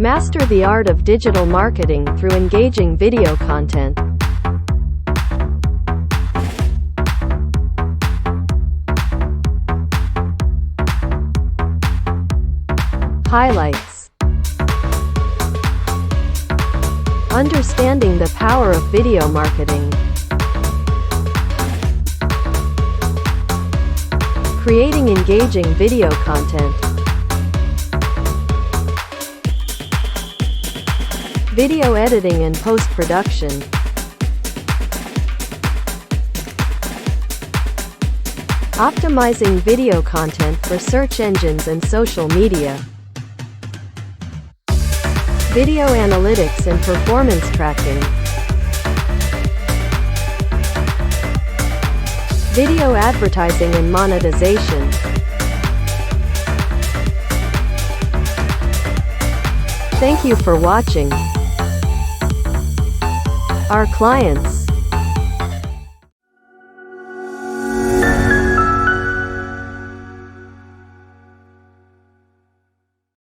Master the art of digital marketing through engaging video content. Highlights: understanding the power of video marketing, creating engaging video content, video editing and post-production, optimizing video content for search engines and social media, video analytics and performance tracking, video advertising and monetization. Thank you for watching. Our clients